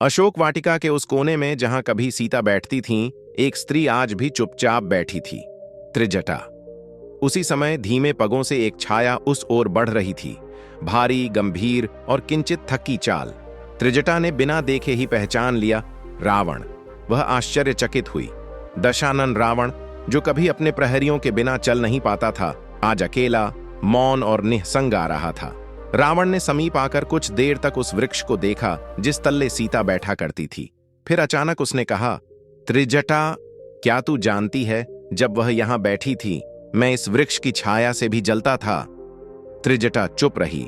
अशोक वाटिका के उस कोने में जहां कभी सीता बैठती थीं, एक स्त्री आज भी चुपचाप बैठी थी। त्रिजटा। उसी समय धीमे पगों से एक छाया उस ओर बढ़ रही थी, भारी, गंभीर और किंचित थकी चाल। त्रिजटा ने बिना देखे ही पहचान लिया, रावण। वह आश्चर्यचकित हुई। दशानन रावण, जो कभी अपने प्रहरियों के बिना चल नहीं पाता था, आज अकेला, मौन और निःसंग आ रहा था। रावण ने समीप आकर कुछ देर तक उस वृक्ष को देखा जिस तल्ले सीता बैठा करती थी। फिर अचानक उसने कहा, त्रिजटा, क्या तू जानती है, जब वह यहां बैठी थी, मैं इस वृक्ष की छाया से भी जलता था। त्रिजटा चुप रही।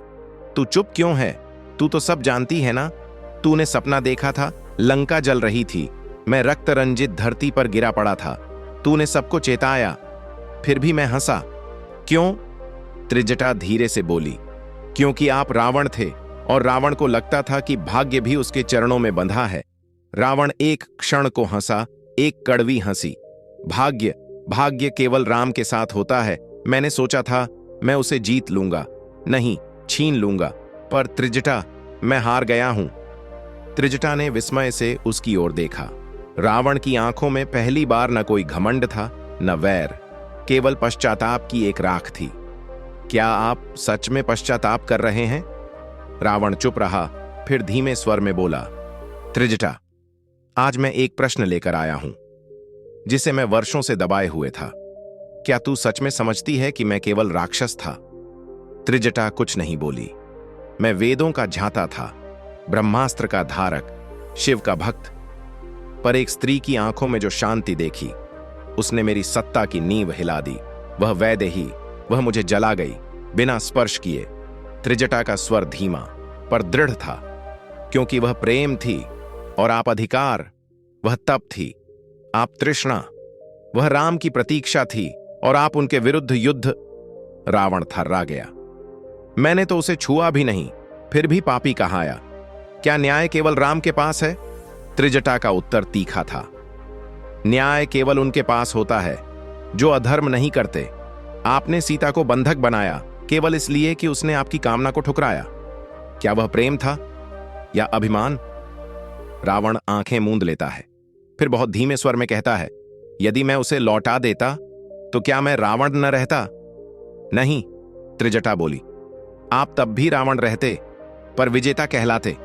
तू चुप क्यों है? तू तो सब जानती है ना। तूने सपना देखा था, लंका जल रही थी, मैं रक्त रंजित धरती पर गिरा पड़ा था। तूने सबको चेताया, फिर भी मैं हंसा। क्यों? त्रिजटा धीरे से बोली, क्योंकि आप रावण थे और रावण को लगता था कि भाग्य भी उसके चरणों में बंधा है। रावण एक क्षण को हंसा, एक कड़वी हंसी। भाग्य, भाग्य केवल राम के साथ होता है। मैंने सोचा था मैं उसे जीत लूंगा, नहीं छीन लूंगा, पर त्रिजटा, मैं हार गया हूं। त्रिजटा ने विस्मय से उसकी ओर देखा। रावण की आंखों में पहली बार न कोई घमंड था, न वैर, केवल पश्चाताप की एक राख थी। क्या आप सच में पश्चाताप कर रहे हैं? रावण चुप रहा, फिर धीमे स्वर में बोला, त्रिजटा, आज मैं एक प्रश्न लेकर आया हूं, जिसे मैं वर्षों से दबाए हुए था। क्या तू सच में समझती है कि मैं केवल राक्षस था? त्रिजटा कुछ नहीं बोली। मैं वेदों का झाता था, ब्रह्मास्त्र का धारक, शिव का भक्त, पर एक स्त्री की आंखों में जो शांति देखी, उसने मेरी सत्ता की नींव हिला दी। वह वैदेही, वह मुझे जला गई, बिना स्पर्श किए। त्रिजटा का स्वर धीमा पर दृढ़ था, क्योंकि वह प्रेम थी और आप अधिकार। वह तप थी, आप तृष्णा। वह राम की प्रतीक्षा थी और आप उनके विरुद्ध युद्ध। रावण थर्रा गया। मैंने तो उसे छुआ भी नहीं, फिर भी पापी कहाया। क्या न्याय केवल राम के पास है? त्रिजटा का उत्तर तीखा था। न्याय केवल उनके पास होता है जो अधर्म नहीं करते। आपने सीता को बंधक बनाया केवल इसलिए कि उसने आपकी कामना को ठुकराया। क्या वह प्रेम था या अभिमान? रावण आंखें मूंद लेता है, फिर बहुत धीमे स्वर में कहता है, यदि मैं उसे लौटा देता तो क्या मैं रावण न रहता? नहीं, त्रिजटा बोली, आप तब भी रावण रहते, पर विजेता कहलाते।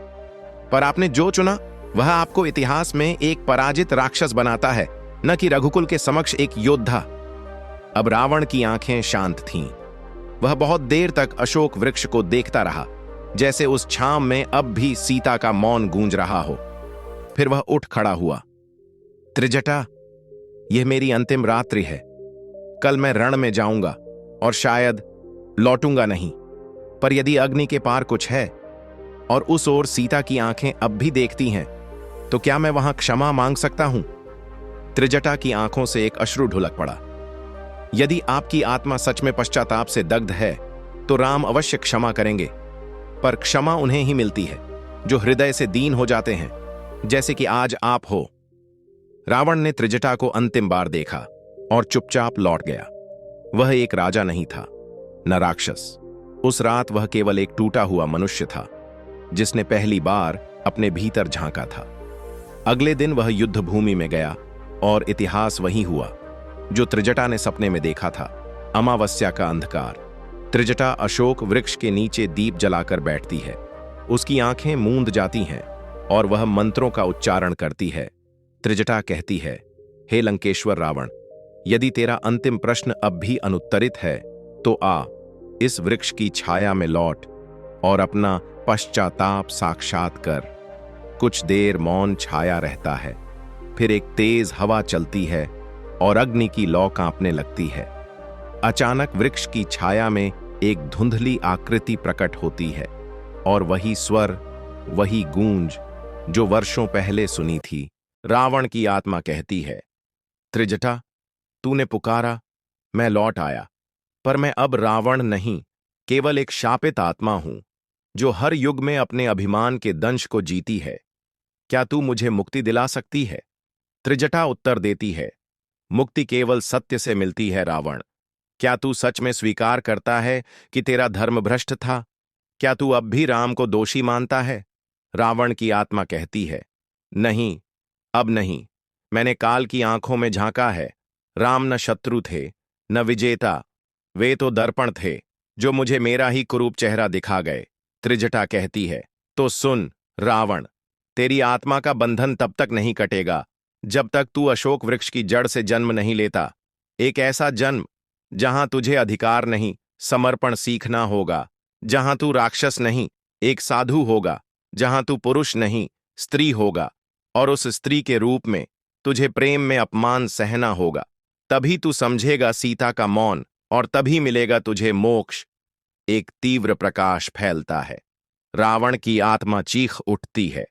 पर आपने जो चुना वह आपको इतिहास में एक पराजित राक्षस बनाता है, न कि रघुकुल के समक्ष एक योद्धा। अब रावण की आंखें शांत थीं। वह बहुत देर तक अशोक वृक्ष को देखता रहा, जैसे उस छांव में अब भी सीता का मौन गूंज रहा हो। फिर वह उठ खड़ा हुआ। त्रिजटा, यह मेरी अंतिम रात्रि है। कल मैं रण में जाऊंगा और शायद लौटूंगा नहीं, पर यदि अग्नि के पार कुछ है और उस ओर सीता की आंखें अब भी देखती हैं, तो क्या मैं वहां क्षमा मांग सकता हूं? त्रिजटा की आंखों से एक अश्रु ढुलक पड़ा। यदि आपकी आत्मा सच में पश्चाताप से दग्ध है, तो राम अवश्य क्षमा करेंगे, पर क्षमा उन्हें ही मिलती है जो हृदय से दीन हो जाते हैं, जैसे कि आज आप हो। रावण ने त्रिजटा को अंतिम बार देखा और चुपचाप लौट गया। वह एक राजा नहीं था, न राक्षस। उस रात वह केवल एक टूटा हुआ मनुष्य था, जिसने पहली बार अपने भीतर झांका था। अगले दिन वह युद्ध भूमि में गया और इतिहास वही हुआ जो त्रिजटा ने सपने में देखा था। अमावस्या का अंधकार। त्रिजटा अशोक वृक्ष के नीचे दीप जलाकर बैठती है। उसकी आंखें मूंद जाती हैं और वह मंत्रों का उच्चारण करती है। त्रिजटा कहती है, हे लंकेश्वर रावण, यदि तेरा अंतिम प्रश्न अब भी अनुत्तरित है, तो आ, इस वृक्ष की छाया में लौट और अपना पश्चाताप साक्षात कर। कुछ देर मौन छाया रहता है, फिर एक तेज हवा चलती है और अग्नि की लौ कांपने लगती है। अचानक वृक्ष की छाया में एक धुंधली आकृति प्रकट होती है और वही स्वर, वही गूंज जो वर्षों पहले सुनी थी। रावण की आत्मा कहती है, त्रिजटा, तूने पुकारा, मैं लौट आया, पर मैं अब रावण नहीं, केवल एक शापित आत्मा हूं जो हर युग में अपने अभिमान के दंश को जीती है। क्या तू मुझे मुक्ति दिला सकती है? त्रिजटा उत्तर देती है, मुक्ति केवल सत्य से मिलती है रावण। क्या तू सच में स्वीकार करता है कि तेरा धर्म भ्रष्ट था? क्या तू अब भी राम को दोषी मानता है? रावण की आत्मा कहती है, नहीं, अब नहीं। मैंने काल की आंखों में झांका है। राम न शत्रु थे, न विजेता। वे तो दर्पण थे, जो मुझे मेरा ही कुरूप चेहरा दिखा गए। त्रिजटा कहती है, तो सुन, रावण, तेरी आत्मा का बंधन तब तक नहीं कटेगा जब तक तू अशोक वृक्ष की जड़ से जन्म नहीं लेता। एक ऐसा जन्म जहां तुझे अधिकार नहीं, समर्पण सीखना होगा। जहां तू राक्षस नहीं, एक साधु होगा। जहां तू पुरुष नहीं, स्त्री होगा। और उस स्त्री के रूप में तुझे प्रेम में अपमान सहना होगा। तभी तू समझेगा सीता का मौन, और तभी मिलेगा तुझे मोक्ष। एक तीव्र प्रकाश फैलता है। रावण की आत्मा चीख उठती है,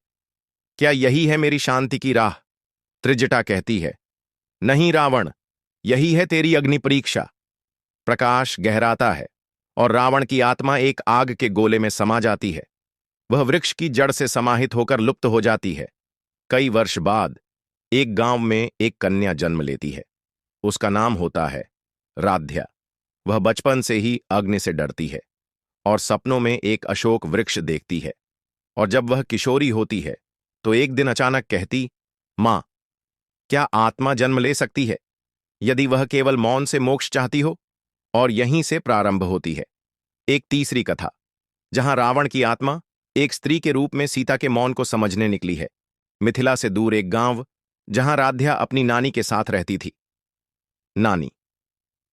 क्या यही है मेरी शांति की राह? त्रिजटा कहती है, नहीं रावण, यही है तेरी अग्नि परीक्षा। प्रकाश गहराता है और रावण की आत्मा एक आग के गोले में समा जाती है। वह वृक्ष की जड़ से समाहित होकर लुप्त हो जाती है। कई वर्ष बाद एक गांव में एक कन्या जन्म लेती है। उसका नाम होता है राध्या। वह बचपन से ही अग्नि से डरती है और सपनों में एक अशोक वृक्ष देखती है। और जब वह किशोरी होती है तो एक दिन अचानक कहती, मां, क्या आत्मा जन्म ले सकती है यदि वह केवल मौन से मोक्ष चाहती हो? और यहीं से प्रारंभ होती है एक तीसरी कथा, जहां रावण की आत्मा एक स्त्री के रूप में सीता के मौन को समझने निकली है। मिथिला से दूर एक गांव, जहां राध्या अपनी नानी के साथ रहती थी। नानी।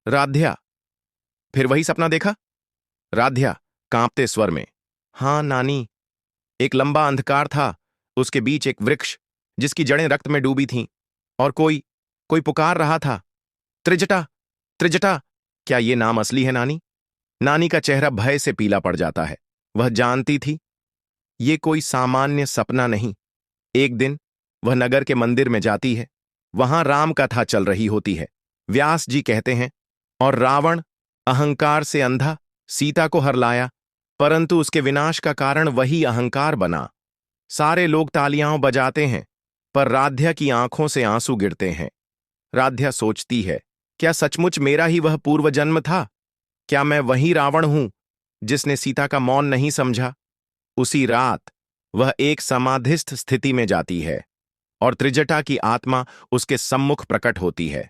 राध्या, फिर वही सपना देखा? राध्या कांपते स्वर में, हां नानी। एक लंबा अंधकार था, उसके बीच एक वृक्ष जिसकी जड़ें रक्त में डूबी थीं, और कोई कोई पुकार रहा था, त्रिजटा, त्रिजटा। क्या ये नाम असली है नानी? नानी का चेहरा भय से पीला पड़ जाता है। वह जानती थी ये कोई सामान्य सपना नहीं। एक दिन वह नगर के मंदिर में जाती है। वहां राम कथा चल रही होती है। व्यास जी कहते हैं, और रावण अहंकार से अंधा सीता को हरलाया, परंतु उसके विनाश का कारण वही अहंकार बना। सारे लोग तालियां बजाते हैं, पर राध्या की आंखों से आंसू गिरते हैं। राध्या सोचती है, क्या सचमुच मेरा ही वह पूर्व जन्म था? क्या मैं वही रावण हूं जिसने सीता का मौन नहीं समझा? उसी रात वह एक समाधिस्थ स्थिति में जाती है और त्रिजटा की आत्मा उसके सम्मुख प्रकट होती है।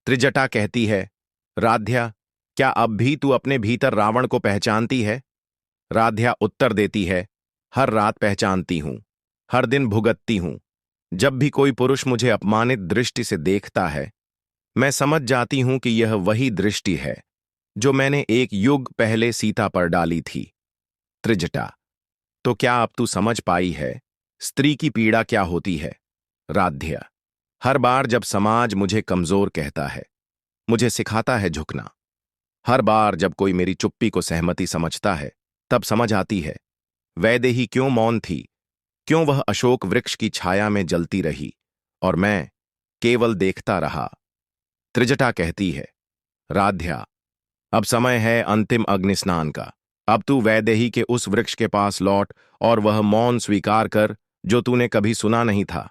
त्रिजटा कहती है, राध्या, क्या अब भी तू अपने भीतर रावण को पहचानती है? राध्या उत्तर देती है, हर रात पहचानती हूं, हर दिन भुगतती हूं। जब भी कोई पुरुष मुझे अपमानित दृष्टि से देखता है, मैं समझ जाती हूं कि यह वही दृष्टि है जो मैंने एक युग पहले सीता पर डाली थी। त्रिजटा, तो क्या अब तू समझ पाई है स्त्री की पीड़ा क्या होती है? राध्या, हर बार जब समाज मुझे कमजोर कहता है, मुझे सिखाता है झुकना। हर बार जब कोई मेरी चुप्पी को सहमति समझता है, तब समझ आती है वैदेही क्यों मौन थी, क्यों वह अशोक वृक्ष की छाया में जलती रही और मैं केवल देखता रहा। त्रिजटा कहती है, राध्या, अब समय है अंतिम अग्नि स्नान का। अब तू वैदेही के उस वृक्ष के पास लौट और वह मौन स्वीकार कर जो तूने कभी सुना नहीं था।